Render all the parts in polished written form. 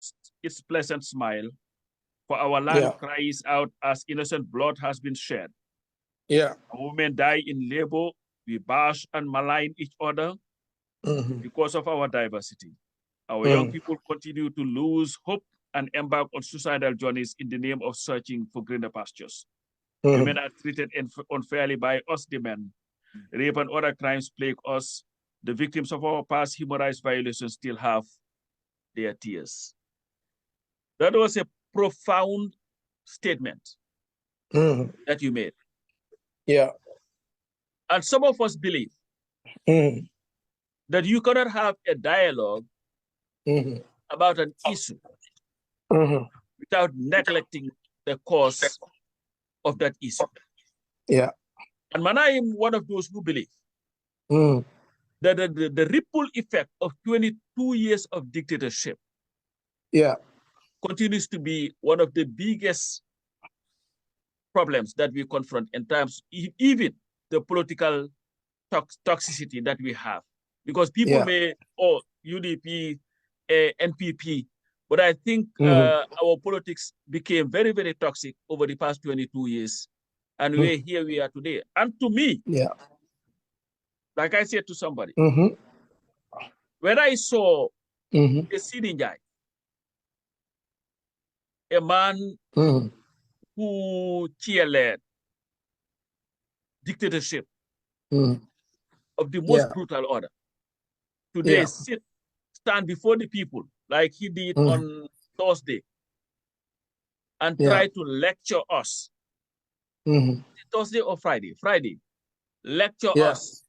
lost its pleasant smile, for our land cries out as innocent blood has been shed. Yeah. Our women die in labor. We bash and malign each other because of our diversity. Our young people continue to lose hope and embark on suicidal journeys in the name of searching for greener pastures. Women are treated unfairly by us, the men. Rape and other crimes plague us. The victims of our past human rights violations still have their tears. That was a profound statement that you made. Yeah. And some of us believe that you cannot have a dialogue about an issue without neglecting the cause of that issue. Yeah. And man, I am one of those who believe that the ripple effect of 22 years of dictatorship continues to be one of the biggest problems that we confront in terms, even the political toxicity that we have. Because people may, UDP, NPP, but I think our politics became very, very toxic over the past 22 years. And here we are today. And to me, like I said to somebody, when I saw a Njie, a man who cheerled dictatorship of the most brutal order, today stand before the people like he did on Thursday and try to lecture us. Thursday or Friday? Friday. Lecture us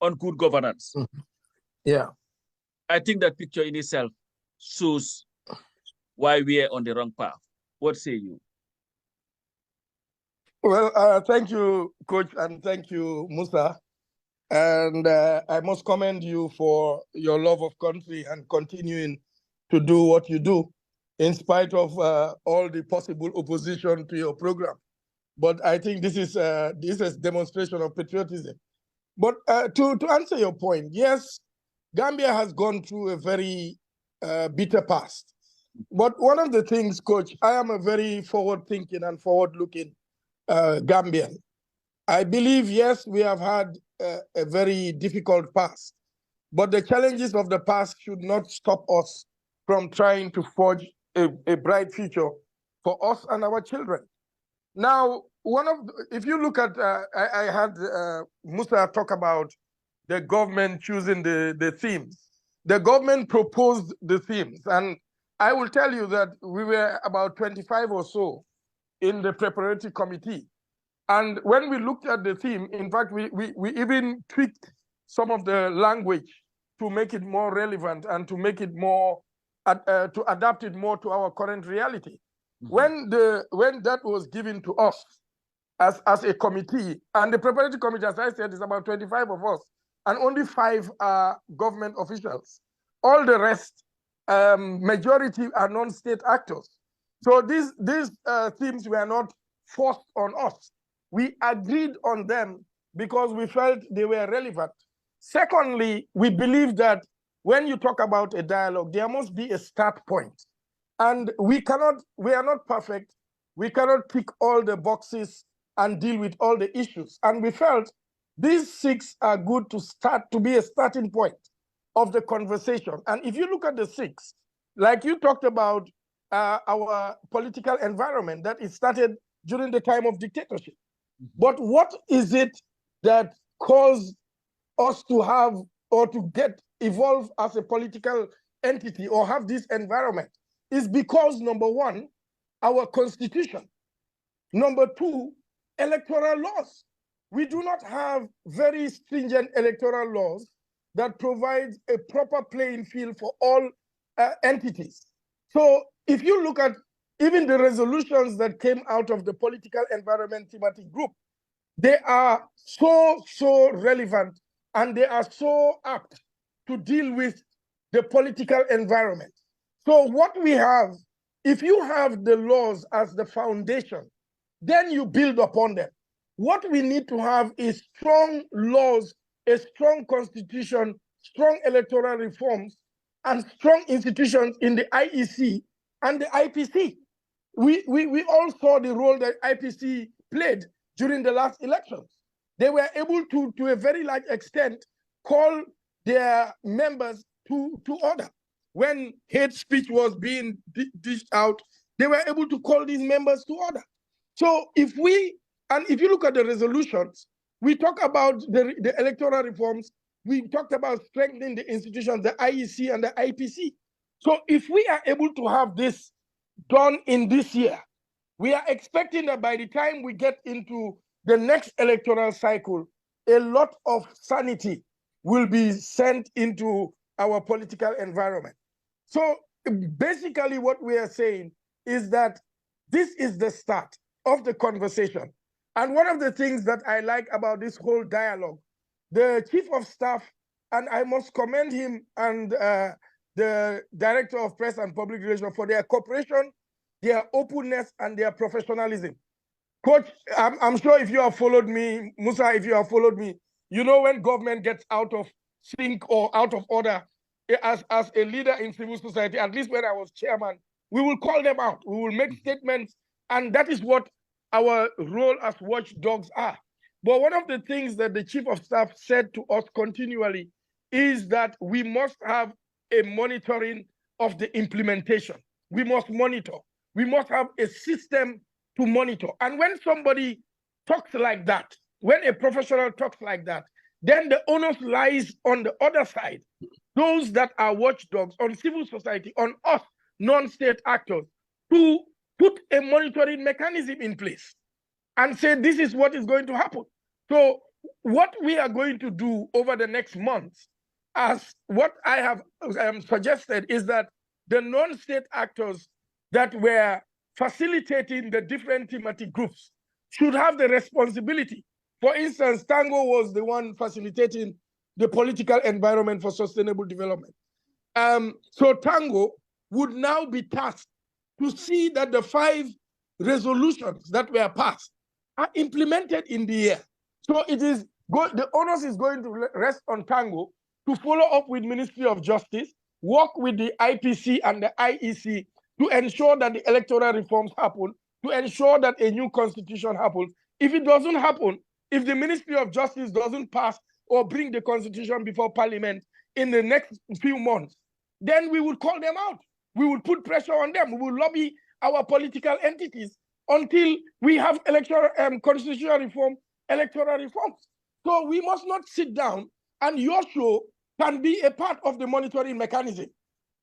on good governance. I think that picture in itself shows why we are on the wrong path. What say you? Well, thank you, Coach, and thank you, Musa. And I must commend you for your love of country and continuing to do what you do, in spite of all the possible opposition to your program. But I think this is a demonstration of patriotism. But to answer your point, yes, Gambia has gone through a very bitter past. But one of the things, Coach, I am a very forward-thinking and forward-looking Gambian. I believe, yes, we have had a very difficult past, but the challenges of the past should not stop us from trying to forge a bright future for us and our children. Now, if you look at, I had Musa talk about the government choosing the themes. The government proposed the themes, and I will tell you that we were about 25 or so in the preparatory committee. And when we looked at the theme, in fact, we even tweaked some of the language to make it more relevant and to make it more, to adapt it more to our current reality. When that was given to us as a committee, and the preparatory committee, as I said, is about 25 of us, and only 5 are government officials. All the rest, majority are non-state actors. So these themes were not forced on us. We agreed on them because we felt they were relevant. Secondly, we believe that when you talk about a dialogue, there must be a start point. And we are not perfect. We cannot tick all the boxes and deal with all the issues. And we felt these 6 are good to be a starting point of the conversation. And if you look at the 6, like you talked about our political environment, that it started during the time of dictatorship. But what is it that caused us to have or to evolve as a political entity or have this environment? Is because, number 1, our constitution. Number 2, electoral laws. We do not have very stringent electoral laws that provide a proper playing field for all entities. So if you look at even the resolutions that came out of the political environment thematic group, they are so relevant and they are so apt to deal with the political environment. So what we have, if you have the laws as the foundation, then you build upon them. What we need to have is strong laws, a strong constitution, strong electoral reforms and strong institutions in the IEC and the IPC. We all saw the role that IPC played during the last elections. They were able to a very large extent, call their members to order. When hate speech was being dished out, they were able to call these members to order. So if you look at the resolutions, we talk about the electoral reforms, we talked about strengthening the institutions, the IEC and the IPC. So if we are able to have this done in this year, we are expecting that by the time we get into the next electoral cycle, a lot of sanity will be sent into our political environment. So basically what we are saying is that this is the start of the conversation. And one of the things that I like about this whole dialogue, the Chief of Staff, and I must commend him and the Director of Press and Public Relations for their cooperation, their openness, and their professionalism. Coach, I'm sure if you have followed me, Musa, if you have followed me, you know when government gets out of sync or out of order, as a leader in civil society, at least when I was chairman, we will call them out. We will make statements, and that is what our role as watchdogs are. But one of the things that the Chief of Staff said to us continually is that we must have a monitoring of the implementation. We must monitor. We must have a system to monitor. And when somebody talks like that, when a professional talks like that, then the onus lies on the other side, those that are watchdogs, on civil society, on us, non-state actors, to put a monitoring mechanism in place and say this is what is going to happen. So what we are going to do over the next months, as what I have suggested, is that the non-state actors that were facilitating the different thematic groups should have the responsibility. For instance, Tango was the one facilitating the political environment for sustainable development. So Tango would now be tasked to see that the 5 resolutions that were passed are implemented in the year. So the onus is going to rest on Tango to follow up with Ministry of Justice, work with the IPC and the IEC to ensure that the electoral reforms happen, to ensure that a new constitution happens. If it doesn't happen, if the Ministry of Justice doesn't pass or bring the constitution before Parliament in the next few months, then we will call them out. We will put pressure on them. We will lobby our political entities until we have constitutional reform, electoral reforms. So we must not sit down, and your show can be a part of the monitoring mechanism.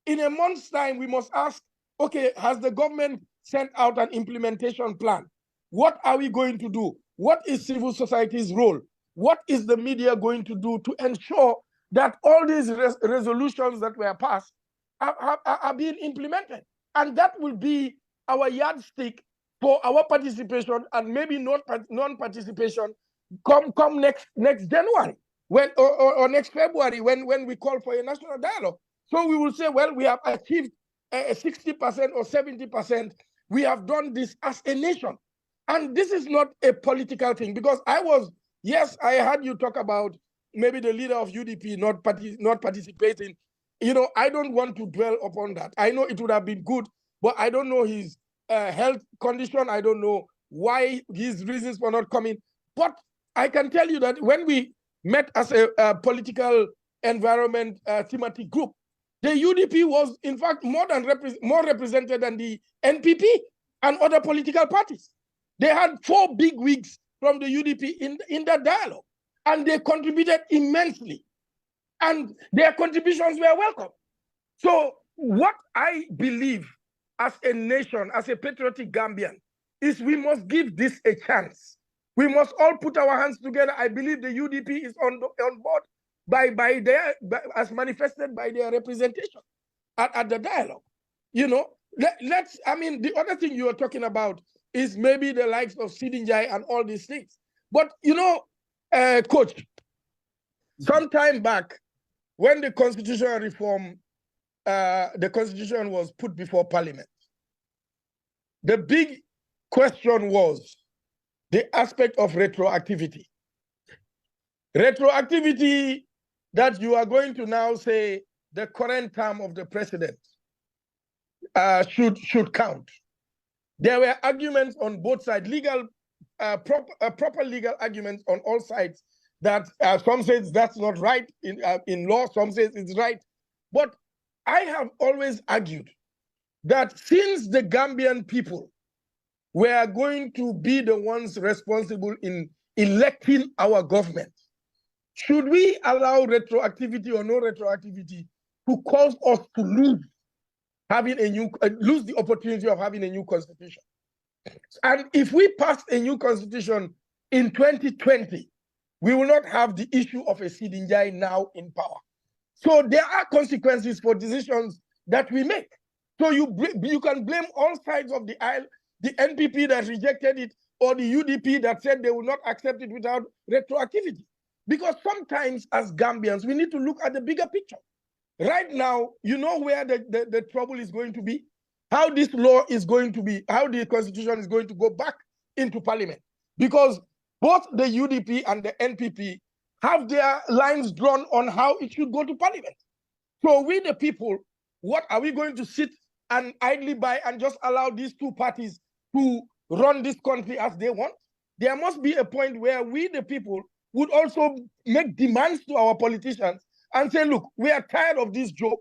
In a month's time, we must ask, okay, has the government sent out an implementation plan? What are we going to do? What is civil society's role? What is the media going to do to ensure that all these resolutions that were passed are being implemented? And that will be our yardstick for our participation and maybe non-participation come next January or next February when we call for a national dialogue. So we will say, well, we have achieved 60% or 70%. We have done this as a nation. And this is not a political thing, because I had you talk about maybe the leader of UDP not participating. You know, I don't want to dwell upon that. I know it would have been good, but I don't know his health condition. I don't know why his reasons for not coming. But I can tell you that when we met as a political environment thematic group, the UDP was, in fact, more represented than the NPP and other political parties. They had 4 big wigs from the UDP in that dialogue, and they contributed immensely, and their contributions were welcome. So what I believe as a nation, as a patriotic Gambian, is we must give this a chance. We must all put our hands together. I believe the UDP is on board as manifested by their representation at the dialogue. You know, the other thing you are talking about is maybe the likes of Njie and all these things. But, you know, Coach, some time back, when the constitutional reform, the constitution was put before Parliament, the big question was the aspect of retroactivity. Retroactivity that you are going to now say the current term of the president should count. There were arguments on both sides, proper legal arguments on all sides that some say that's not right in law, some say it's right. But I have always argued that since the Gambian people were going to be the ones responsible in electing our government, should we allow retroactivity or no retroactivity to cause us to lose the opportunity of having a new constitution? And if we pass a new constitution in 2020, we will not have the issue of a Njie now in power. So there are consequences for decisions that we make. So you can blame all sides of the aisle, the NPP that rejected it, or the UDP that said they will not accept it without retroactivity. Because sometimes as Gambians, we need to look at the bigger picture. Right now, you know where the trouble is going to be, how this law is going to be, how the constitution is going to go back into parliament. Because both the UDP and the NPP have their lines drawn on how it should go to parliament. So we the people, what are we going to sit and idly by and just allow these two parties to run this country as they want? There must be a point where we the people would also make demands to our politicians and say, look, we are tired of this joke.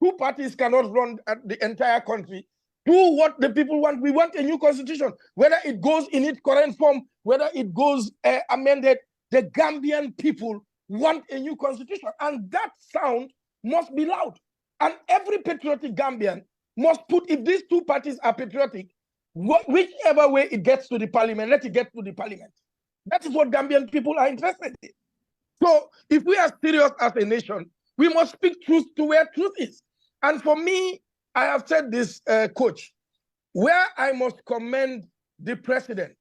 Two parties cannot run the entire country. Do what the people want. We want a new constitution, whether it goes in its current form, whether it goes amended. The Gambian people want a new constitution, and that sound must be loud. And every patriotic Gambian must put, if these two parties are patriotic, whichever way it gets to the parliament, let it get to the parliament. That is what Gambian people are interested in. So if we are serious as a nation, we must speak truth to where truth is. And for me, I have said this, Coach, where I must commend the president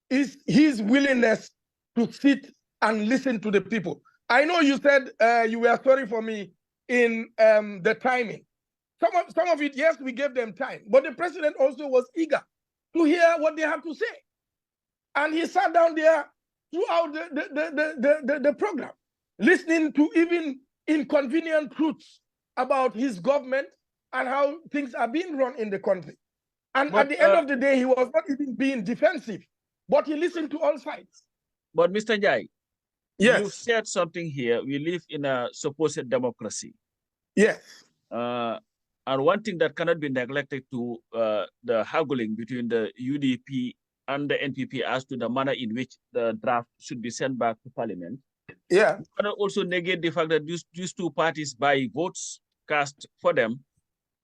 is his willingness to sit and listen to the people. I know you said you were sorry for me in the timing. Some of it, yes, we gave them time, but the president also was eager to hear what they have to say. And he sat down there throughout the program, listening to even inconvenient truths about his government and how things are being run in the country. And at the end of the day, he was not even being defensive, but he listened to all sides. But Mr. Njie, yes, you said something here. We live in a supposed democracy. Yes. And one thing that cannot be neglected to the haggling between the UDP and the NPP as to the manner in which the draft should be sent back to Parliament. Yeah. You cannot also negate the fact that these two parties, by votes cast for them,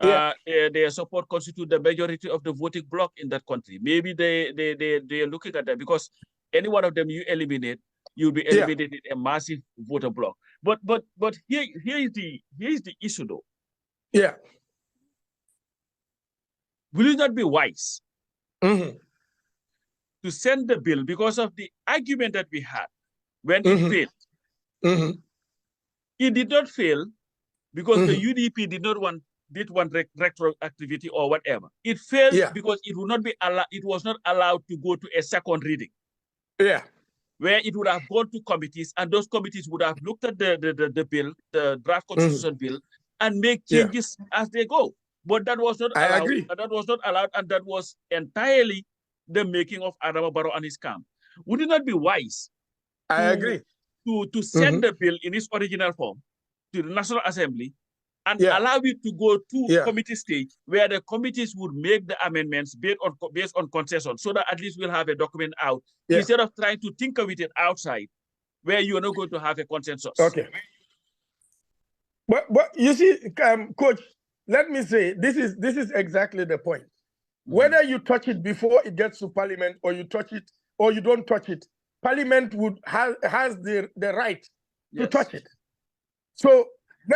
their support constitute the majority of the voting bloc in that country. Maybe they are looking at that, because any one of them you eliminate, you'll be eliminated a massive voter bloc. But here is the issue though. Yeah. Will it not be wise to send the bill, because of the argument that we had when it failed? It did not fail because the UDP did want retroactivity or whatever. It failed because it would not be allowed. It was not allowed to go to a second reading. Yeah. Where it would have gone to committees, and those committees would have looked at the bill, the draft constitution bill, and make changes as they go. But that was not allowed. I agree. That was not allowed, and that was entirely the making of Adama Barrow and his camp. Would it not be wise? I agree. To send the bill in its original form to the National Assembly and allow it to go to committee stage, where the committees would make the amendments based on consensus, so that at least we'll have a document out, instead of trying to tinker with it outside, where you are not going to have a consensus. Okay. But you see, Coach, let me say, this is exactly the point. Whether you touch it before it gets to Parliament, or you touch it or you don't touch it, Parliament has the right to touch it. So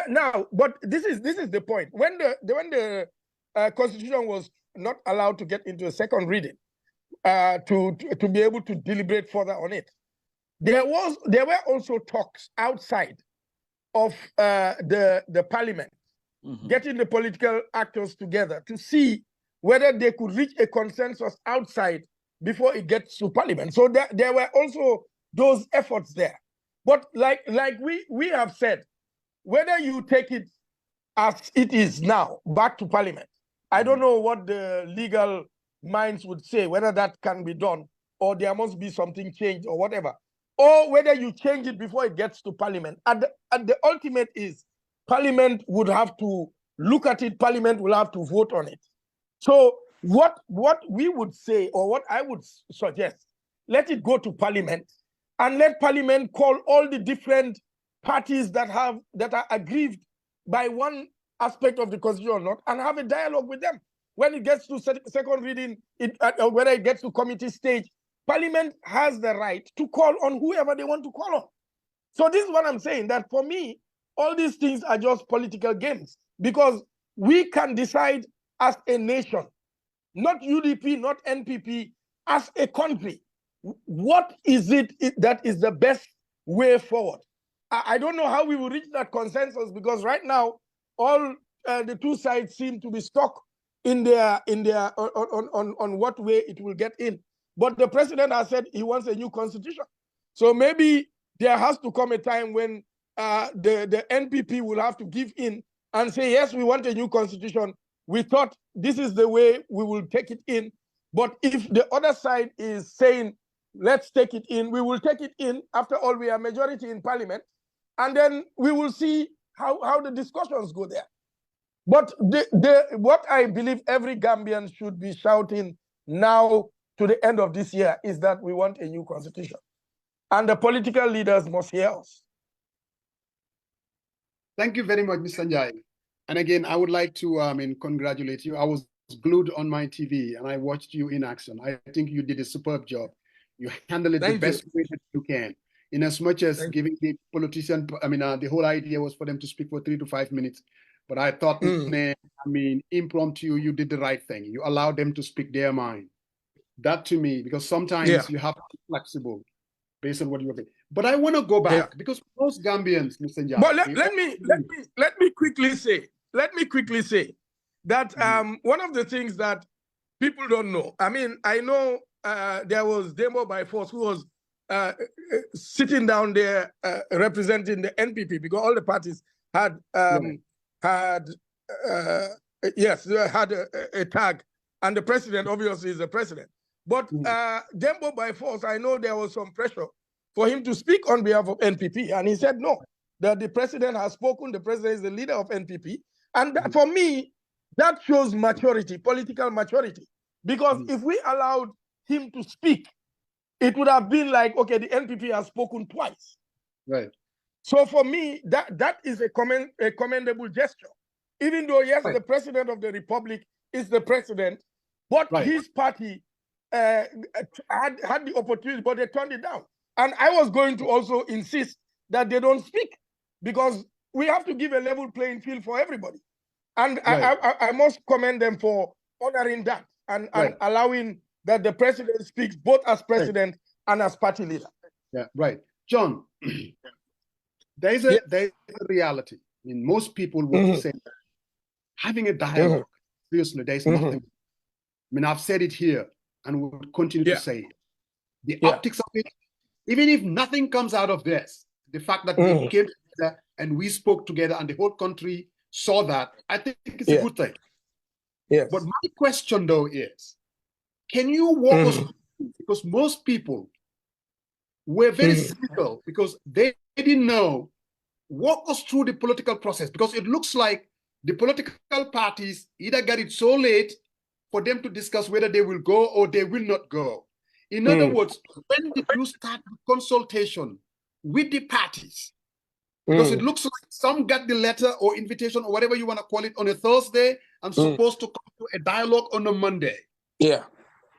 now, but this is the point. When the Constitution was not allowed to get into a second reading, to be able to deliberate further on it, there were also talks outside of the Parliament, getting the political actors together to see whether they could reach a consensus outside before it gets to Parliament. So there were also those efforts there. But like we have said, whether you take it as it is now, back to Parliament. I don't know what the legal minds would say, whether that can be done, or there must be something changed or whatever, or whether you change it before it gets to Parliament. At the ultimate is Parliament would have to look at it, Parliament will have to vote on it. So what we would say, or what I would suggest, let it go to Parliament and let Parliament call all the different parties that are aggrieved by one aspect of the constitution or not, and have a dialogue with them. When it gets to second reading, whether it gets to committee stage, Parliament has the right to call on whoever they want to call on. So this is what I'm saying, that for me, all these things are just political games, because we can decide as a nation, not UDP, not NPP, as a country, what is it that is the best way forward. I don't know how we will reach that consensus, because right now, all the two sides seem to be stuck in their on what way it will get in. But the president has said he wants a new constitution. So maybe there has to come a time when the NPP will have to give in and say, yes, we want a new constitution. We thought this is the way we will take it in. But if the other side is saying, let's take it in, we will take it in. After all, we are majority in Parliament. And then we will see how the discussions go there. But what I believe every Gambian should be shouting now to the end of this year is that we want a new constitution. And the political leaders must hear us. Thank you very much, Mr. Njie. And again, I would like to congratulate you. I was glued on my TV and I watched you in action. I think you did a superb job. You handled it the best way that you can. In as much as giving the politician, the whole idea was for them to speak for 3 to 5 minutes. But I thought, impromptu, you did the right thing. You allowed them to speak their mind. That to me, because sometimes you have to be flexible based on what you are doing. But I want to go back because most Gambians, Mr. Njie. But let me quickly say that one of the things that people don't know. I mean, I know there was Demo by Force who was sitting down there representing the NPP, because all the parties had a tag, and the president obviously is the president. But Dembo by Force, I know there was some pressure for him to speak on behalf of NPP, and he said no, that the president has spoken, the president is the leader of NPP. And that, for me, that shows maturity, political maturity. Because if we allowed him to speak, it would have been like, okay, the NPP has spoken twice. Right. So for me, that is a commendable gesture. Even though, yes, the president of the republic is the president, but his party had the opportunity, but they turned it down. And I was going to also insist that they don't speak, because we have to give a level playing field for everybody. And I must commend them for honoring that and allowing that the president speaks both as president and as party leader. Yeah, right. John, there is a reality. I mean, most people would say that having a dialogue, seriously, there is nothing. I mean, I've said it here and would continue to say it. The optics of it, even if nothing comes out of this, the fact that we came together and we spoke together and the whole country saw that, I think it's a good thing. Yes. But my question, though, is, can you walk us through? Because most people were very cynical because they didn't know. Walk us through the political process, because it looks like the political parties either get it so late for them to discuss whether they will go or they will not go. In other words, when did you start the consultation with the parties? Because it looks like some got the letter or invitation or whatever you want to call it on a Thursday and supposed to come to a dialogue on a Monday. Yeah.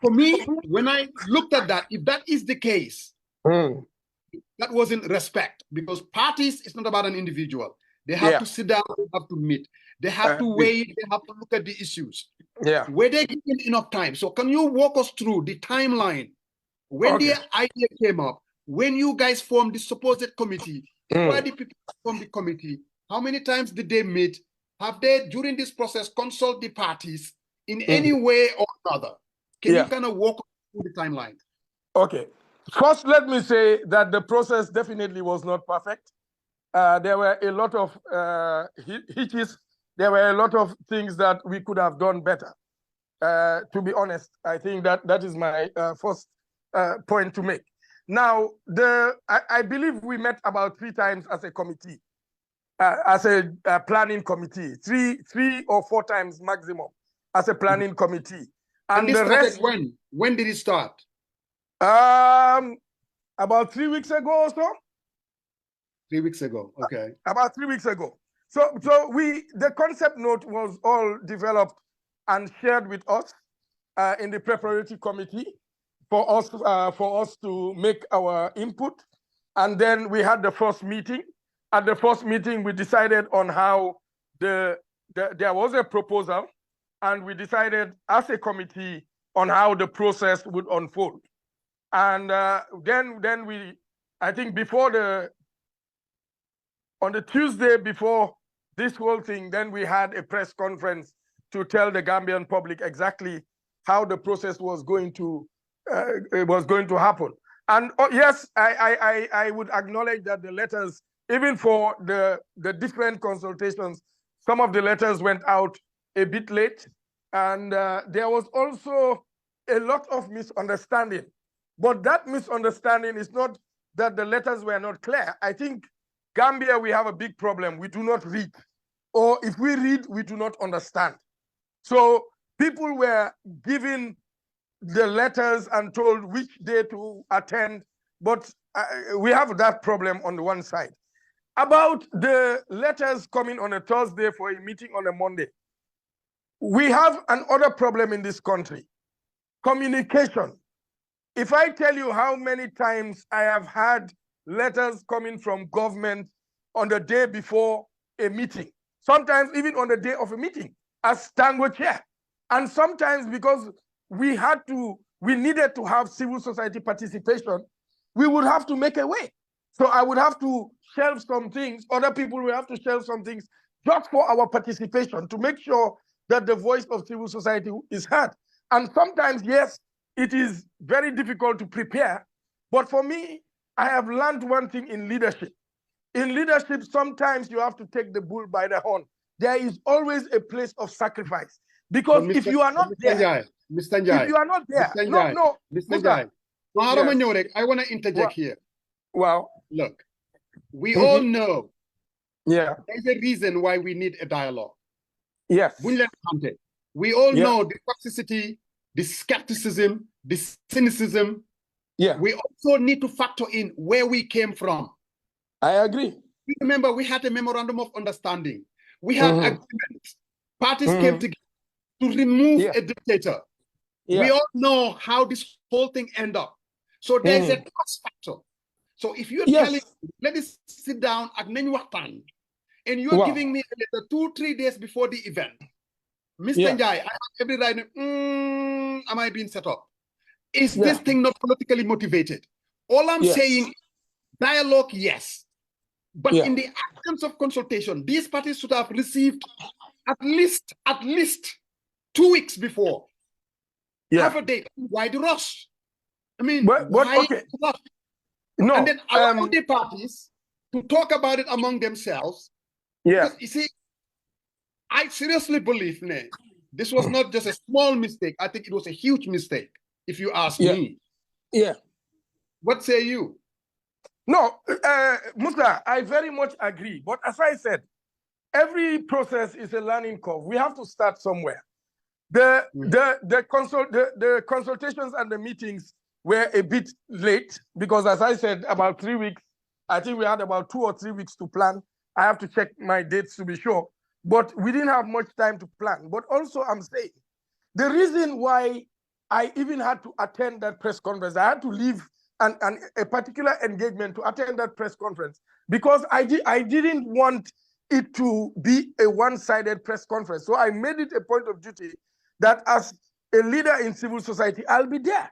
For me, when I looked at that, if that is the case, that wasn't respect, because parties, it's not about an individual. They have to sit down, they have to meet. They have to weigh, they have to look at the issues. Yeah. Were they given enough time? So can you walk us through the timeline? When the idea came up, when you guys formed the supposed committee, where the people from the committee, how many times did they meet? Have they, during this process, consult the parties in any way or another? Can you kind of walk through the timeline? Okay. First, let me say that the process definitely was not perfect. There were a lot of hitches there were a lot of things that we could have done better. To be honest, I think that is my first point to make. Now, I believe we met about 3 times as a committee, as a planning committee, three or 4 times maximum as a planning committee. And this started when? When did it start? About 3 weeks ago or so. 3 weeks ago, okay. About 3 weeks ago. So the concept note was all developed and shared with us in the preparatory committee for us to make our input. And then we had the first meeting. At the first meeting, we decided on how there was a proposal, and we decided as a committee on how the process would unfold. And then we, I think on the Tuesday before this whole thing, then we had a press conference to tell the Gambian public exactly how the process was going to happen. And yes, I would acknowledge that the letters, even for the different consultations, some of the letters went out a bit late, and there was also a lot of misunderstanding. But that misunderstanding is not that the letters were not clear. I think Gambia, we have a big problem. We do not read, or if we read, we do not understand. So people were given the letters and told which day to attend, but we have that problem on the one side. About the letters coming on a Thursday for a meeting on a Monday, we have another problem in this country: communication. If I tell you how many times I have had letters coming from government on the day before a meeting, sometimes even on the day of a meeting as Tango chair, and sometimes because we needed to have civil society participation, we would have to make a way. So I would have to shelve some things, other people will have to shelve some things just for our participation, to make sure that the voice of civil society is heard. And sometimes, yes, it is very difficult to prepare, but for me, I have learned one thing in leadership. In leadership, sometimes you have to take the bull by the horn. There is always a place of sacrifice, because if you are not there, Mr. Njie, if you are not there, Mr. Njie, I want to interject here. Well, look, we all know there's a reason why we need a dialogue. Yes. We all know the toxicity, the skepticism, the cynicism. Yeah. We also need to factor in where we came from. I agree. Remember, we had a memorandum of understanding. We had agreements. Parties came together to remove a dictator. We all know how this whole thing ended up. So there's a trust factor. So if you're telling me, let us sit down at Nenyuatan, and you're giving me a letter 2-3 days before the event, Mr. Njie, I have every right. Am I being set up? Is this thing not politically motivated? All I'm saying, dialogue, yes. But in the absence of consultation, these parties should have received at least 2 weeks before. Have a date. Why the rush? I mean, why the rush? No, and then allow the parties to talk about it among themselves. Yeah. Because, you see, I seriously believe this was not just a small mistake. I think it was a huge mistake, if you ask me. Yeah. What say you? No, Musa, I very much agree. But as I said, every process is a learning curve. We have to start somewhere. The consultations and the meetings were a bit late because, as I said, about 3 weeks. I think we had about 2 or 3 weeks to plan. I have to check my dates to be sure. But we didn't have much time to plan. But also, I'm saying, the reason why I even had to attend that press conference, I had to leave a particular engagement to attend that press conference, because I didn't want it to be a one-sided press conference. So I made it a point of duty that as a leader in civil society, I'll be there.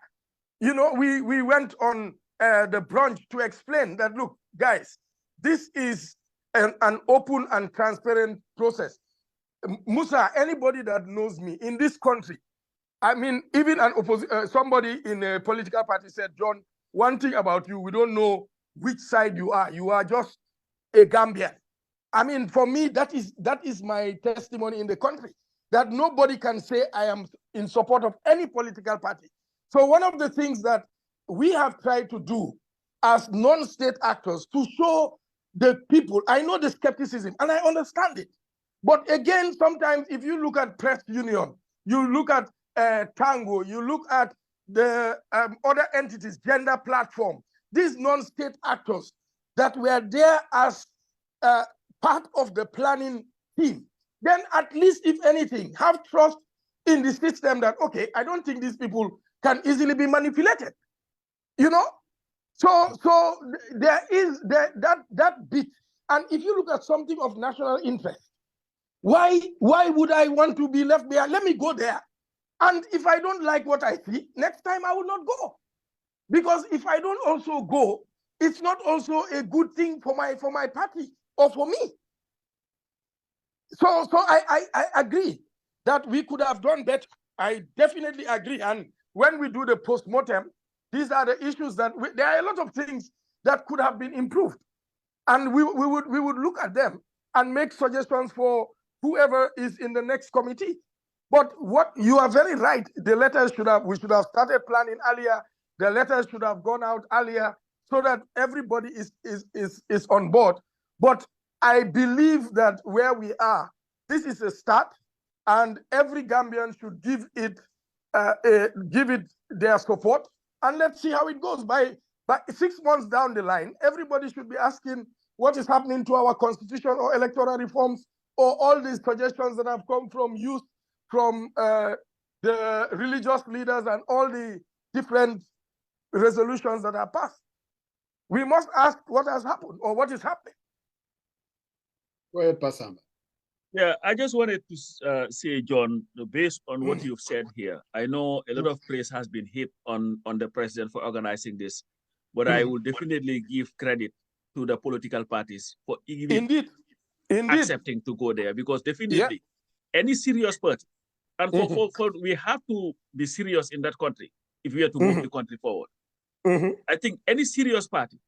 You know, we went on the brunch to explain that, look, guys, this is an open and transparent process. Musa, anybody that knows me in this country, I mean, even somebody in a political party said, John, one thing about you, we don't know which side you are. You are just a Gambian. I mean, for me, that is my testimony in the country, that nobody can say I am in support of any political party. So one of the things that we have tried to do as non-state actors to show the people, I know the skepticism and I understand it. But again, sometimes if you look at press union, you look at Tango, you look at the other entities, gender platform, these non-state actors that were there as part of the planning team, then at least, if anything, have trust in the system that, okay, I don't think these people can easily be manipulated, you know? So there is that bit. And if you look at something of national interest, why would I want to be left there? Let me go there. And if I don't like what I see, next time I will not go. Because if I don't also go, it's not also a good thing for my party or for me. So I agree that we could have done better. I definitely agree. And when we do the post-mortem, these are the issues that there are a lot of things that could have been improved. And we would look at them and make suggestions for whoever is in the next committee. But what you are very right, the letters we should have started planning earlier. The letters should have gone out earlier so that everybody is on board. But I believe that where we are, this is a start, and every Gambian should give it their support, and let's see how it goes. By 6 months down the line, everybody should be asking what is happening to our constitution or electoral reforms, or all these suggestions that have come from youth, from the religious leaders, and all the different resolutions that are passed. We must ask what has happened or what is happening. Go ahead, Pasamba. Yeah, I just wanted to say, John, based on what you've said here, I know a lot of praise has been heaped on the president for organizing this, but I will definitely give credit to the political parties for even accepting to go there, because definitely any serious party, and for we have to be serious in that country if we are to move the country forward. I think any serious party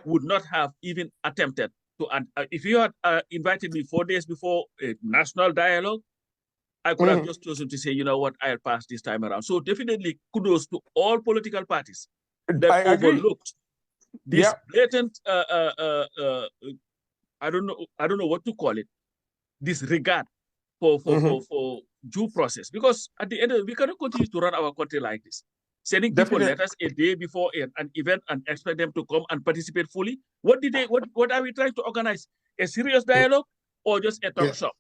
would not have even attempted to, if you had invited me 4 days before a national dialogue, I could have just chosen to say, you know what, I'll pass this time around. So definitely kudos to all political parties that overlooked this blatant, I don't know what to call it, disregard for due process. Because at the end of it, we cannot continue to run our country like this. Sending people letters a day before an event and expect them to come and participate fully. What are we trying to organize? A serious dialogue or just a talk shop?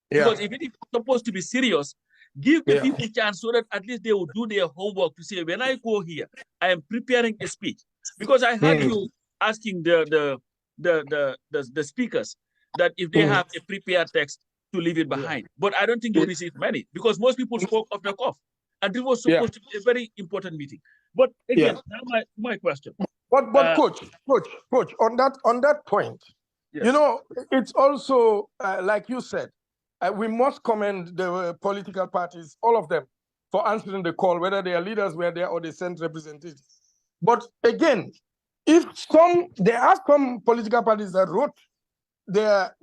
Because if it is supposed to be serious, give the people a chance so that at least they will do their homework to say, when I go here, I am preparing a speech. Because I heard you asking the speakers that if they have a prepared text to leave it behind. But I don't think you received many, because most people spoke off the cuff. And it was supposed to be a very important meeting. But again, now my question. But coach, on that point, you know, it's also like you said, we must commend the political parties, all of them, for answering the call, whether their leaders were there or they sent representatives. But again, there are some political parties that wrote their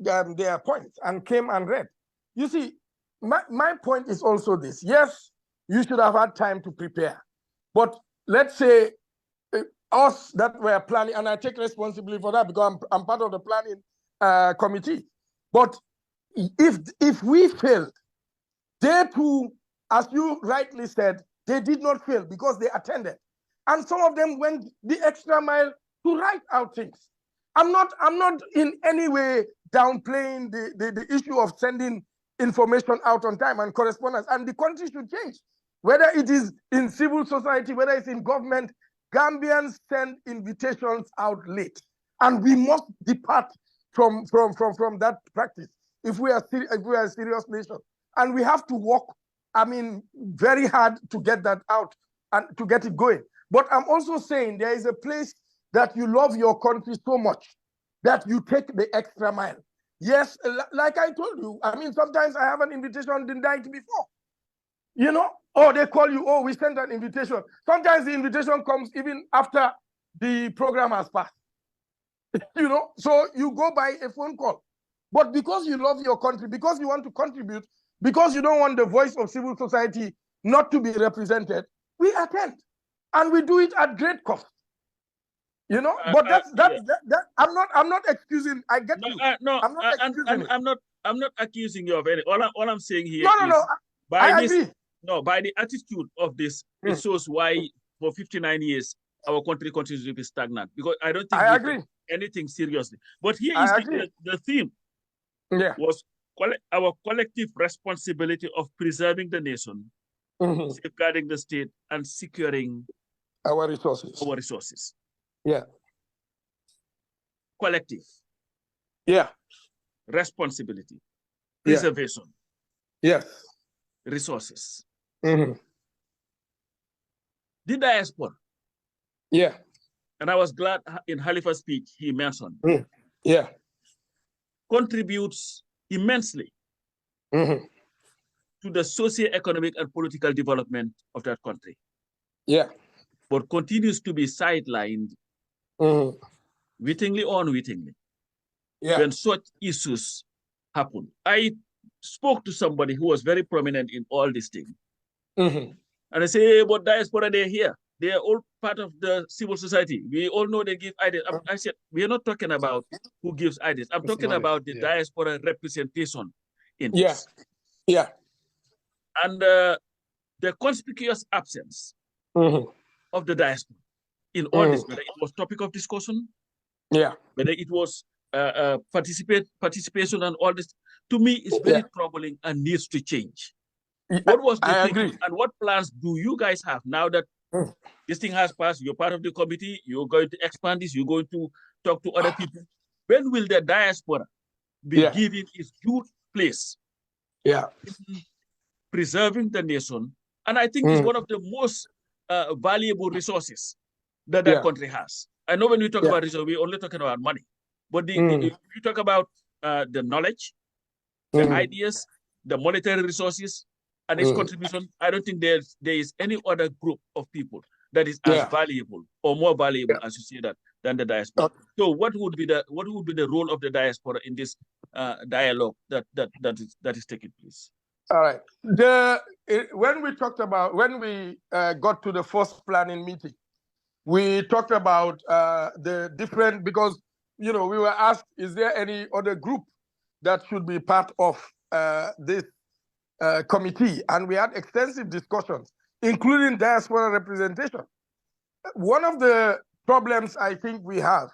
points and came and read. You see, my point is also this. Yes, you should have had time to prepare. But let's say us that were planning, and I take responsibility for that because I'm part of the planning committee. But if we failed, they too, as you rightly said, they did not fail because they attended. And some of them went the extra mile to write out things. I'm not in any way downplaying the issue of sending information out on time and correspondence, and the country should change. Whether it is in civil society, whether it's in government, Gambians send invitations out late. And we must depart from that practice if we are a serious nation. And we have to work, very hard to get that out and to get it going. But I'm also saying there is a place that you love your country so much that you take the extra mile. Yes, like I told you, sometimes I have an invitation the night before. You know, or they call you, we sent an invitation. Sometimes the invitation comes even after the program has passed. So you go by a phone call. But because you love your country, because you want to contribute, because you don't want the voice of civil society not to be represented, we attend. And we do it at great cost. But I'm not excusing. I get you. I'm not excusing it. I'm not accusing you of any. All I'm saying here No. I agree. By the attitude of this, it shows why for 59 years our country continues to be stagnant, because I don't think I we agree. take anything seriously. But here is the theme. Yeah. Was our collective responsibility of preserving the nation, safeguarding the state, and securing our resources. Yeah. Collective. Yeah. Responsibility. Preservation. Yes. Resources. The diaspora. Yeah. And I was glad in Halifa's speech he mentioned. Yeah. Contributes immensely to the socio-economic and political development of that country. Yeah. But continues to be sidelined, wittingly or unwittingly, when such issues happen. I spoke to somebody who was very prominent in all these things. And I say, hey, but diaspora, they're here. They are all part of the civil society. We all know they give ideas. I said, we are not talking about who gives ideas. I'm talking about the diaspora representation in this. Yeah. And the conspicuous absence of the diaspora in all this, whether it was topic of discussion, whether it was participation and all this, to me, is very troubling and needs to change. What was the thinking and what plans do you guys have now that this thing has passed? You're part of the committee, you're going to expand this, you're going to talk to other people. When will the diaspora be given its due place in preserving the nation? And I think it's one of the most valuable resources that country has. I know when we talk about resources, we're only talking about money. But if you talk about the knowledge, the ideas, the monetary resources, and its contribution, I don't think there is any other group of people that is as valuable or more valuable, as you say that, than the diaspora. So what would be the role of the diaspora in this dialogue that is taking place? All right. When we got to the first planning meeting, we talked about the different, because we were asked, is there any other group that should be part of this committee? And we had extensive discussions, including diaspora representation. One of the problems I think we have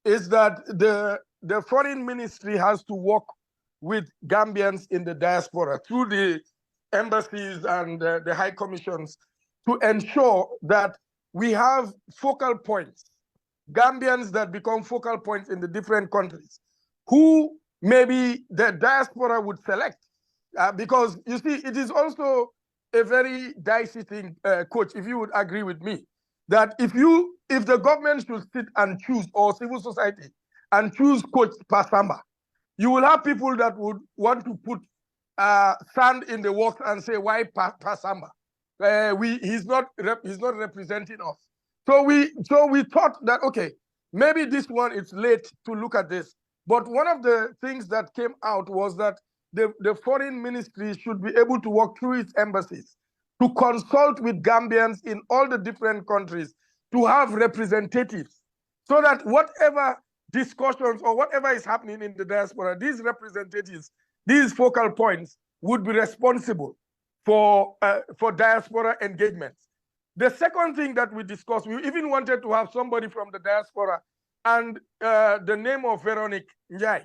is that the foreign ministry has to work with Gambians in the diaspora through the embassies and the high commissions to ensure that we have focal points, Gambians that become focal points in the different countries, who maybe the diaspora would select. Because you see, it is also a very dicey thing, Coach, if you would agree with me, that if the government should sit and choose, or civil society, and choose Coach Pasamba, you will have people that would want to put sand in the works and say, why Pasamba? He's not representing us. So we thought that, okay, maybe this one, it's late to look at this. But one of the things that came out was that the foreign ministry should be able to work through its embassies to consult with Gambians in all the different countries, to have representatives, so that whatever discussions or whatever is happening in the diaspora, these representatives, these focal points, would be responsible for diaspora engagements. The second thing that we discussed, we even wanted to have somebody from the diaspora, and the name of Veronique Njie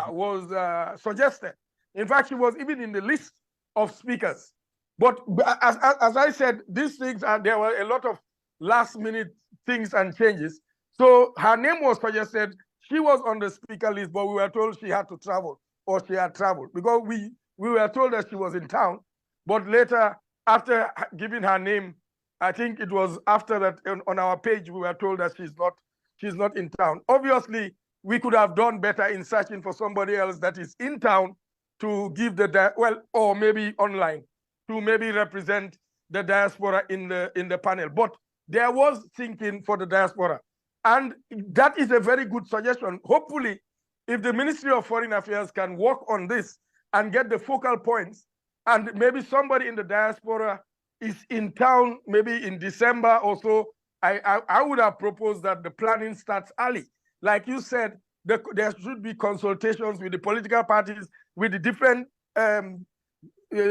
was suggested. In fact, she was even in the list of speakers. But as I said, these things, there were a lot of last-minute things and changes. So her name was suggested. She was on the speaker list, but we were told she had to travel, or she had traveled, because we were told that she was in town. But later, after giving her name, I think it was after that on our page, we were told that she's not in town. Obviously, we could have done better in searching for somebody else that is in town to give or maybe online, to maybe represent the diaspora in the panel. But there was thinking for the diaspora. And that is a very good suggestion. Hopefully, if the Ministry of Foreign Affairs can work on this and get the focal points, and maybe somebody in the diaspora is in town, maybe in December or so, I would have proposed that the planning starts early. Like you said, there should be consultations with the political parties, with the different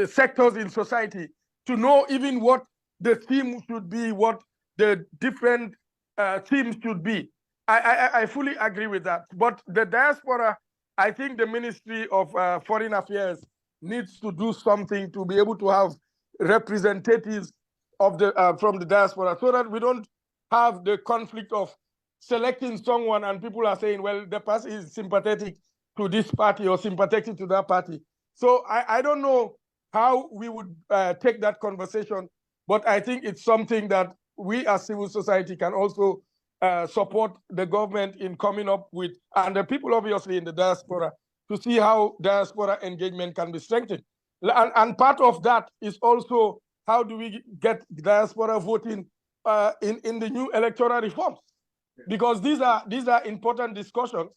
sectors in society to know even what the theme should be, what the different themes should be. I fully agree with that. But the diaspora, I think the Ministry of Foreign Affairs needs to do something to be able to have representatives of the from the diaspora, so that we don't have the conflict of selecting someone and people are saying, well, the person is sympathetic to this party or sympathetic to that party. So I don't know how we would take that conversation, but I think it's something that we as civil society can also support the government in coming up with, and the people obviously in the diaspora, to see how diaspora engagement can be strengthened. And part of that is also how do we get diaspora voting in the new electoral reforms? Because these are important discussions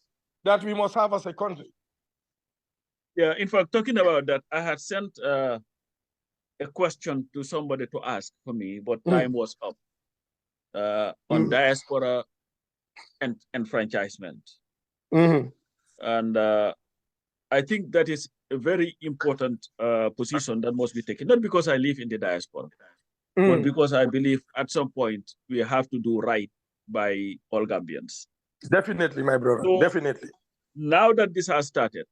that we must have as a country. Yeah, in fact, talking about that, I had sent a question to somebody to ask for me, but time was up on diaspora and enfranchisement. And I think that is a very important position that must be taken, not because I live in the diaspora, but because I believe at some point we have to do right by all Gambians. Definitely, my brother, so definitely. Now that this has started,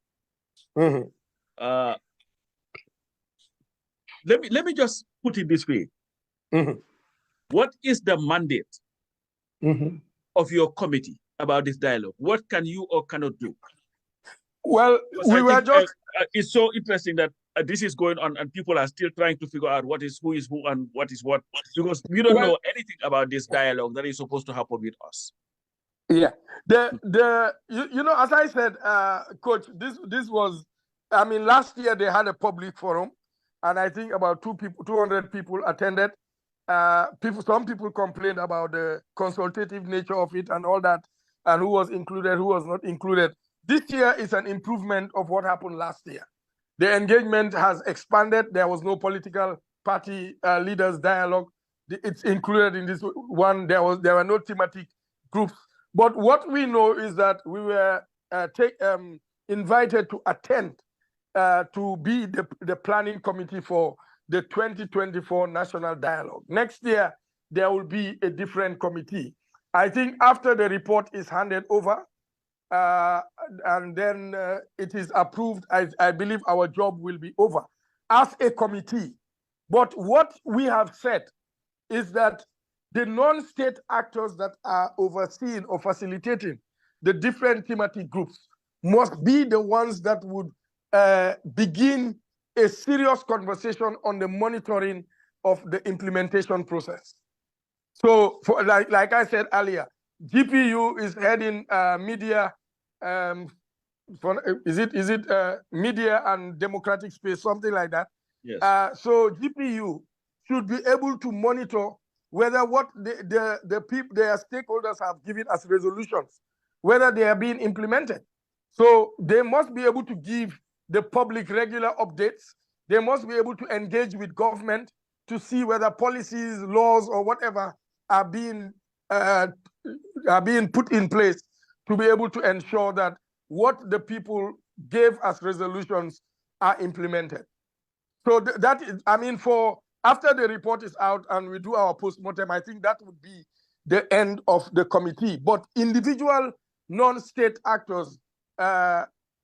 let me just put it this way. What is the mandate of your committee about this dialogue? What can you or cannot do? Well, it's so interesting that this is going on and people are still trying to figure out who is who and what is what, because we don't know anything about this dialogue that is supposed to happen with us. Yeah, you know, as I said, Coach, this was, I mean, last year they had a public forum, and I think about 200 people attended. Some people complained about the consultative nature of it and all that, and who was included, who was not included. This year is an improvement of what happened last year. The engagement has expanded. There was no political party leaders dialogue. It's included in this one. There were no thematic groups. But what we know is that we were invited to attend to be the planning committee for the 2024 National Dialogue. Next year, there will be a different committee. I think after the report is handed over, and then it is approved, I believe our job will be over as a committee. But what we have said is that the non-state actors that are overseeing or facilitating the different thematic groups must be the ones that would begin a serious conversation on the monitoring of the implementation process. So, like I said earlier, GPU is heading media. Is it media and democratic space, something like that? Yes. So GPU should be able to monitor whether what the people, their stakeholders have given as resolutions, whether they are being implemented. So they must be able to give the public regular updates. They must be able to engage with government to see whether policies, laws, or whatever are being put in place to be able to ensure that what the people gave as resolutions are implemented. So that is, I mean, after the report is out and we do our postmortem, I think that would be the end of the committee. But individual non-state actors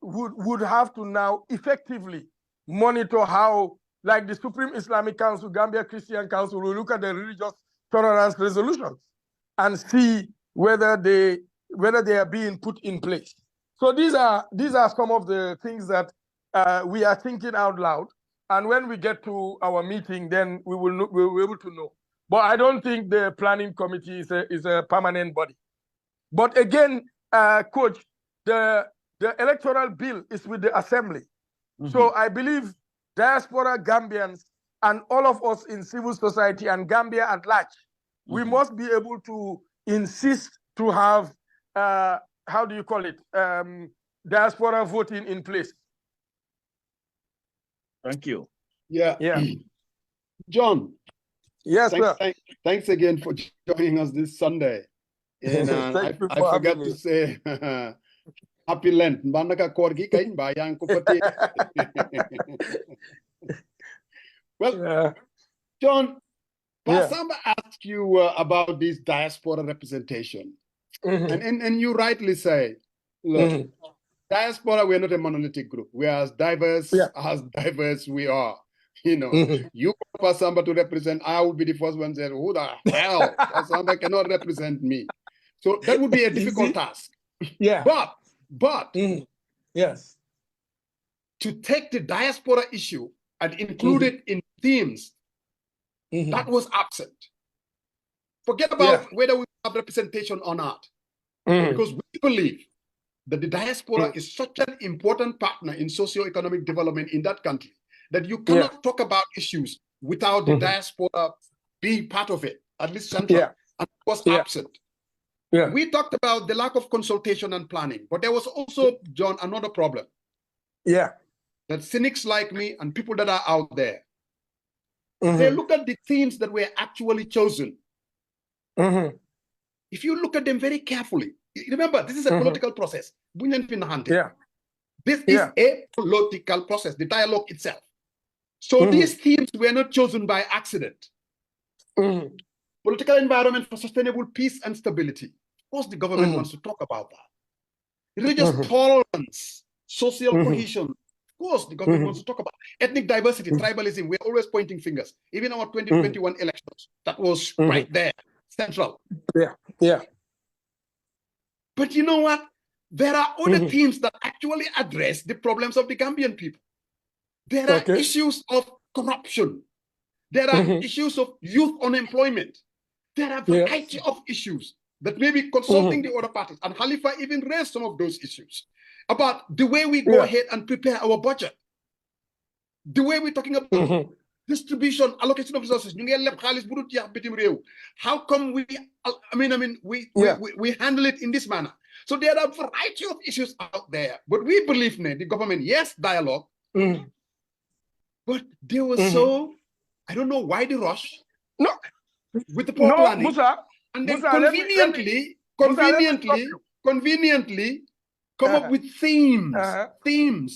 would have to now effectively monitor how, like the Supreme Islamic Council, Gambia Christian Council, will look at the religious tolerance resolutions and see whether they are being put in place. So these are some of the things that we are thinking out loud. And when we get to our meeting, then we will be able to know. But I don't think the planning committee is a permanent body. But again, Coach, the electoral bill is with the assembly. So I believe diaspora Gambians and all of us in civil society and Gambia at large, we must be able to insist to have, how do you call it, diaspora voting in place. Thank you. Yeah. Yeah. John. Yes, sir. Thanks again for joining us this Sunday. And I forgot to say happy Lent. Mbandaka korgi kain bayang kupati. Well, John, Pasamba asked you about this diaspora representation. And you rightly say, look, diaspora, we're not a monolithic group. We are as diverse as we are. You know, you want Pasamba to represent, I will be the first one to say, who the hell? Pasamba cannot represent me. So that would be a difficult task. Yeah. But yes, to take the diaspora issue and include it in themes, that was absent. Forget about whether we have representation or not. Because we believe that the diaspora is such an important partner in socio-economic development in that country that you cannot talk about issues without the diaspora being part of it, at least central, and it was absent. We talked about the lack of consultation and planning, but there was also, John, another problem. That cynics like me and people that are out there, they look at the themes that were actually chosen. If you look at them very carefully, remember, this is a political process. This is a political process, the dialogue itself. So these themes were not chosen by accident. Political environment for sustainable peace and stability. Of course, the government wants to talk about that. Religious tolerance, social cohesion. Of course, the government wants to talk about ethnic diversity, tribalism. We're always pointing fingers. Even our 2021 elections, that was right there, central. But you know what? There are other themes that actually address the problems of the Gambian people. There are issues of corruption. There are issues of youth unemployment. There are a variety of issues that may be consulting the other parties. And Khalifa even raised some of those issues about the way we go ahead and prepare our budget. The way we're talking about distribution, allocation of resources. How come we handle it in this manner? So there are a variety of issues out there. But we believe the government, yes, dialogue. But they were so, I don't know why the rush. No. With the poor planning. Musa, and then Musa, conveniently come up with themes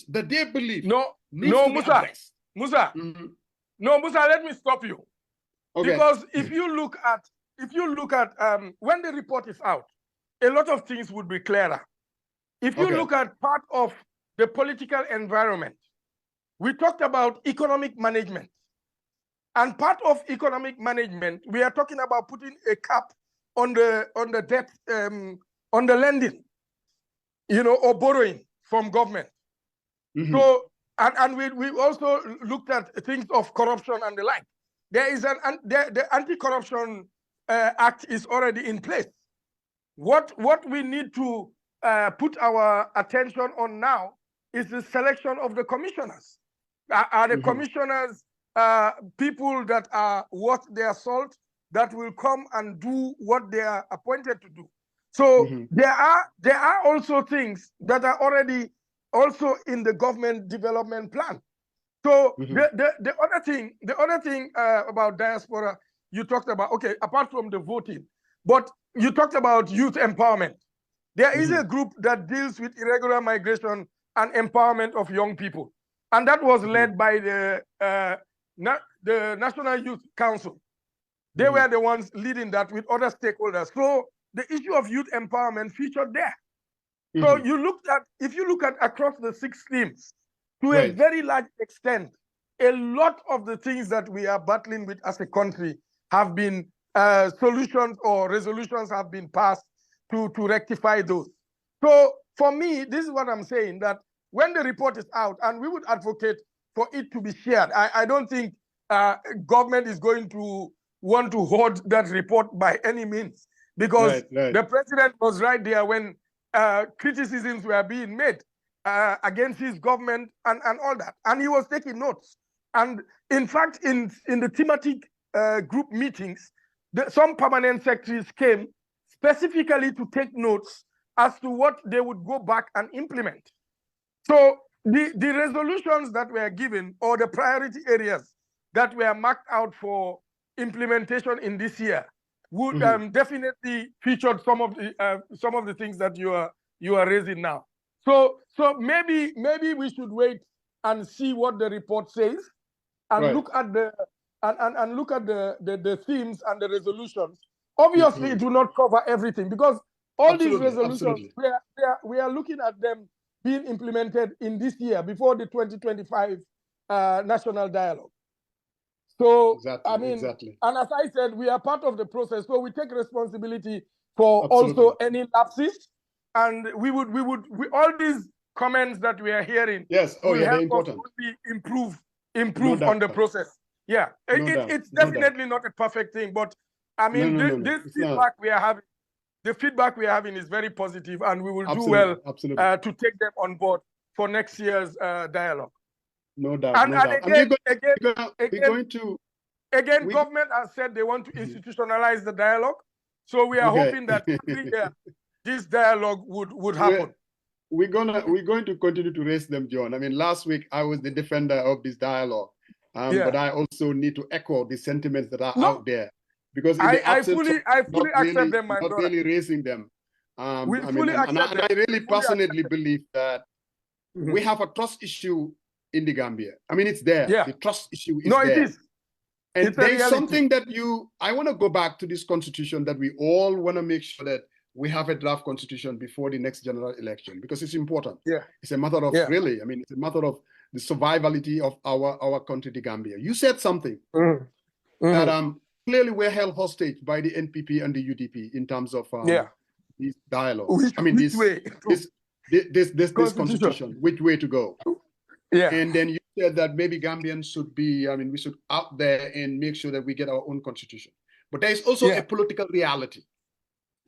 that they believe Musa, let me stop you. Because if you look at when the report is out, a lot of things would be clearer. If you look at part of the political environment, we talked about economic management. And part of economic management, we are talking about putting a cap on the debt, on the lending, or borrowing from government. So, and we also looked at things of corruption and the like. There is the Anti-Corruption Act is already in place. What we need to put our attention on now is the selection of the commissioners. Are the commissioners people that are worth their salt, that will come and do what they are appointed to do? So there are also things that are already also in the government development plan. So the other thing about diaspora, you talked about, apart from the voting, but you talked about youth empowerment. There is a group that deals with irregular migration and empowerment of young people. And that was led by the National Youth Council. They were the ones leading that with other stakeholders. So the issue of youth empowerment featured there. So if you look at across the 6 themes, to a very large extent, a lot of the things that we are battling with as a country have been solutions or resolutions have been passed to rectify those. So for me, this is what I'm saying, that when the report is out, and we would advocate for it to be shared, I don't think government is going to want to hoard that report by any means, because the president was right there when criticisms were being made against his government and all that, and he was taking notes. And in fact, in the thematic group meetings, some permanent secretaries came specifically to take notes as to what they would go back and implement. So the resolutions that were given, or the priority areas that were marked out for implementation in this year, would definitely feature some of the things that you are raising now. So maybe we should wait and see what the report says, and look at the themes and the resolutions. Obviously, it will not cover everything, because all these resolutions, we are looking at them being implemented in this year before the 2025 national dialogue. So I mean, and as I said, we are part of the process, so we take responsibility for also any lapses, and we all these comments that we are hearing, will help us improve on the process. Yeah, it's definitely not a perfect thing, but I mean, this feedback we are having, the feedback we are having is very positive, and we will do well to take them on board for next year's dialogue. No doubt. And again, government has said they want to institutionalize the dialogue, so we are hoping that every year this dialogue would happen. We're going to continue to raise them, John. I mean, last week I was the defender of this dialogue, but I also need to echo the sentiments that are out there, because I fully accept them, my brother. Not really raising them. I really passionately believe that we have a trust issue in the Gambia. I mean, it's there. The trust issue is there. It is. And there's something that I want to go back to this constitution, that we all want to make sure that we have a draft constitution before the next general election, because it's important. It's a matter of really, I mean, it's a matter of the survivability of our country, the Gambia. You said something that clearly we're held hostage by the NPP and the UDP in terms of these dialogues. This constitution, which way to go? And then you said that maybe Gambians should be, I mean, we should out there and make sure that we get our own constitution. But there is also a political reality.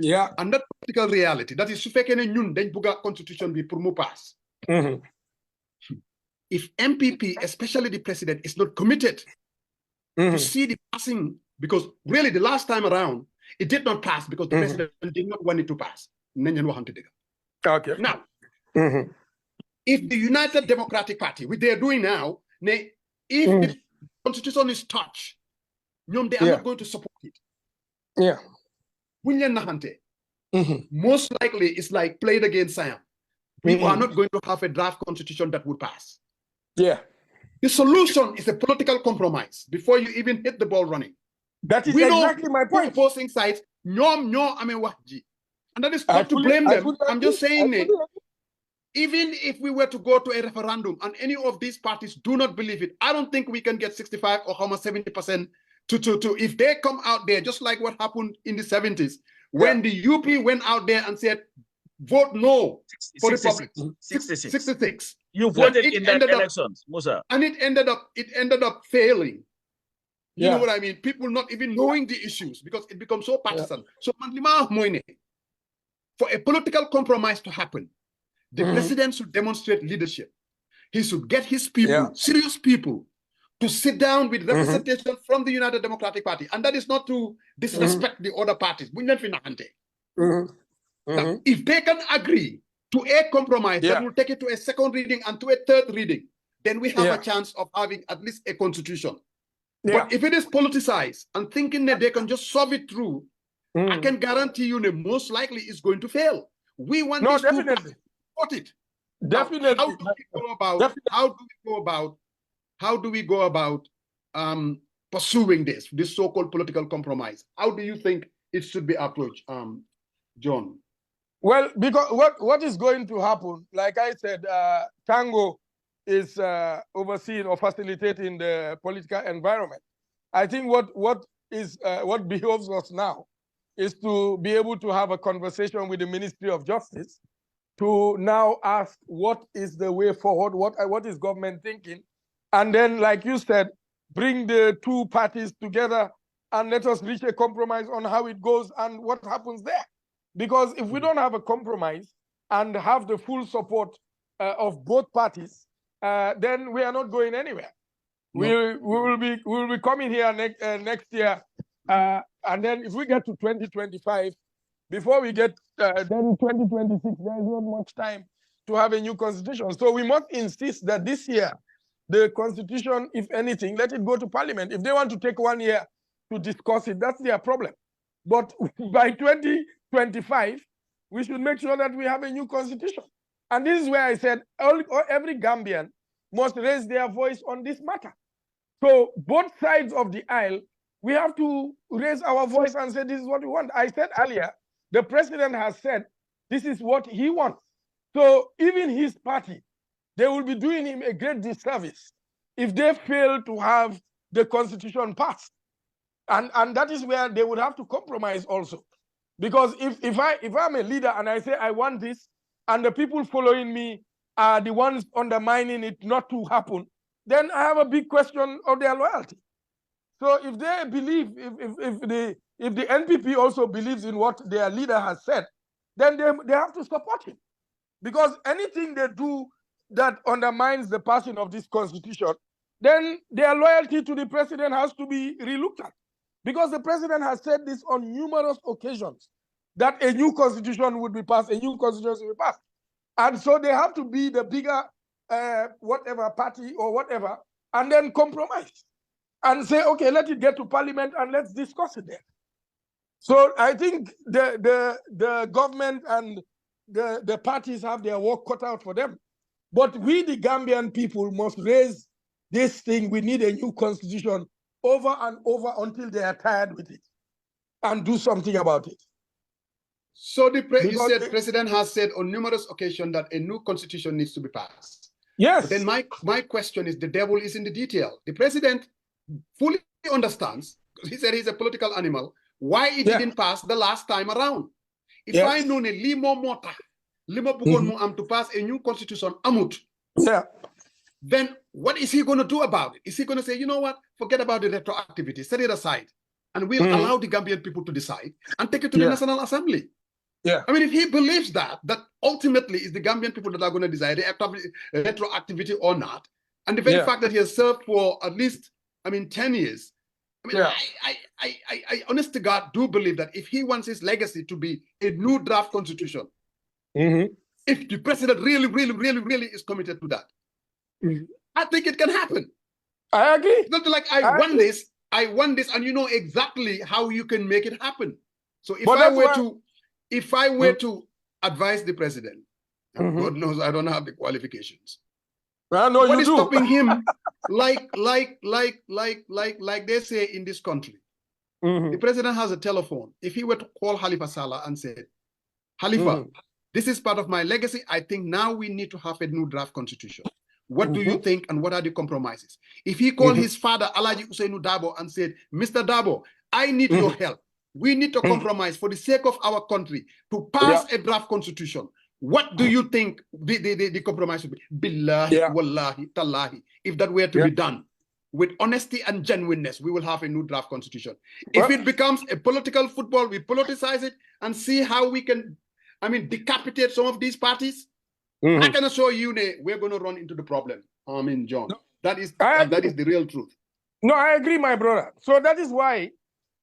And that political reality, that is, su fekkee ne ñun dañ bugg a constitution bi pour mu pass. If MPP, especially the president, is not committed to see the passing, because really the last time around, it did not pass because the president did not want it to pass. Okay. Now, if the United Democratic Party, which they are doing now, if the constitution is touched, they are not going to support it. Most likely, it's like played against Siam. We are not going to have a draft constitution that would pass. The solution is a political compromise before you even hit the ball running. That is exactly my point. Opposing sides, and that is not to blame them. I'm just saying it. Even if we were to go to a referendum and any of these parties do not believe it, I don't think we can get 65 or 70% to if they come out there, just like what happened in the 70s, when the UP went out there and said, vote no for the public. 66. You voted in that elections, Musa. And it ended up failing. You know what I mean? People not even knowing the issues because it becomes so partisan. So for a political compromise to happen, the president should demonstrate leadership. He should get his people, serious people, to sit down with representation from the United Democratic Party. And that is not to disrespect the other parties. Now, if they can agree to a compromise that will take it to a second reading and to a third reading, then we have a chance of having at least a constitution. But if it is politicized and thinking that they can just solve it through, I can guarantee you that most likely it's going to fail. We want this to support it. Definitely. Now, how do we go about pursuing this so-called political compromise? How do you think it should be approached, John? Well, because what is going to happen, like I said, Tango is overseeing or facilitating the political environment. I think what behoves us now is to be able to have a conversation with the Ministry of Justice to now ask what is the way forward, what is government thinking, and then, like you said, bring the two parties together and let us reach a compromise on how it goes and what happens there. Because if we don't have a compromise and have the full support of both parties, then we are not going anywhere. We will be coming here next year, and then if we get to 2025, before we get then 2026, there is not much time to have a new constitution. So we must insist that this year, the constitution, if anything, let it go to parliament. If they want to take 1 year to discuss it, that's their problem. But by 2025, we should make sure that we have a new constitution. And this is where I said every Gambian must raise their voice on this matter. So both sides of the aisle, we have to raise our voice and say, this is what we want. I said earlier, the president has said, this is what he wants. So even his party, they will be doing him a great disservice if they fail to have the constitution passed. And that is where they would have to compromise also. Because if I'm a leader and I say I want this, and the people following me are the ones undermining it not to happen, then I have a big question of their loyalty. So if they believe, if the NPP also believes in what their leader has said, then they have to support him. Because anything they do that undermines the passing of this constitution, then their loyalty to the president has to be relooked at. Because the president has said this on numerous occasions, that a new constitution would be passed, a new constitution would be passed. And so they have to be the bigger whatever party or whatever, and then compromise and say, okay, let it get to parliament and let's discuss it there. So I think the government and the parties have their work cut out for them. But we, the Gambian people, must raise this thing. We need a new constitution over and over until they are tired with it and do something about it. So you said the president has said on numerous occasions that a new constitution needs to be passed. Yes. But then my question is, the devil is in the detail. The president fully understands, because he said he's a political animal, why it didn't pass the last time around. If I know ne limo mota, limo bugon mu am to pass a new constitution amut, then what is he going to do about it? Is he going to say, you know what, forget about the retroactivity, set it aside, and we'll allow the Gambian people to decide and take it to the National Assembly? I mean, if he believes that ultimately is the Gambian people that are going to decide retroactivity or not, and the very fact that he has served for at least, 10 years, I honest to God do believe that if he wants his legacy to be a new draft constitution, if the president really is committed to that, I think it can happen. I agree. It's not like I want this, and you know exactly how you can make it happen. So if I were to advise the president, God knows I don't have the qualifications. What is stopping him? like they say in this country, the president has a telephone. If he were to call Halifa Sallah and said, Halifa, this is part of my legacy. I think now we need to have a new draft constitution. What do you think, and what are the compromises? If he called his father, Alaji Usainu Dabo, and said, Mr. Dabo, I need your help. We need to compromise for the sake of our country to pass a draft constitution. What do you think the compromise would be? Billahi, wallahi, tallahi. If that were to be done with honesty and genuineness, we will have a new draft constitution. If it becomes a political football, we politicize it and see how we can, decapitate some of these parties. I can assure you, we're going to run into the problem. John, that is the real truth. No, I agree, my brother. So that is why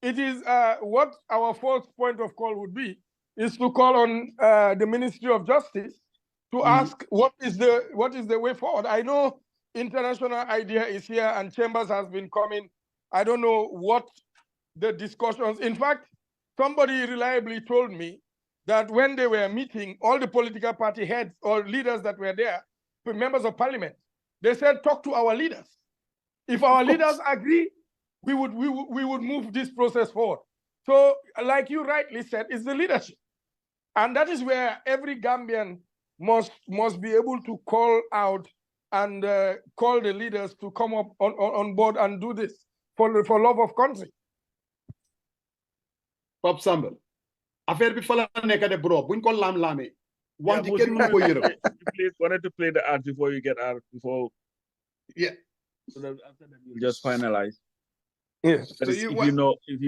it is what our first point of call would be, is to call on the Ministry of Justice to ask what is the way forward. I know international idea is here and Chambers has been coming. I don't know what the discussions. In fact, somebody reliably told me that when they were meeting, all the political party heads or leaders that were there, members of parliament, they said, talk to our leaders. If our leaders agree, we would move this process forward. So, like you rightly said, it's the leadership. And that is where every Gambian must be able to call out and call the leaders to come up on board and do this for love of country. Pop Sambal. Affaire bi fala nekk de bro buñ ko lam-lamé wax ji kenn mënu ko yërëm. Wanted to play the ad before you get out, so that after that you'll just finalize. Yes. So if you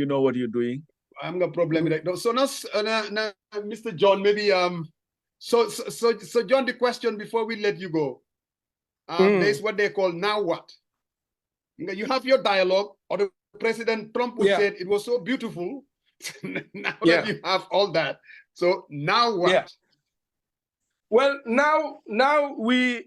know what you're doing. I'm got problem right now. So now, Mr. John, maybe so John, the question before we let you go, there's what they call now what. You have your dialogue, or the President Trump would say it was so beautiful Now that you have all that, so now what? Well, now we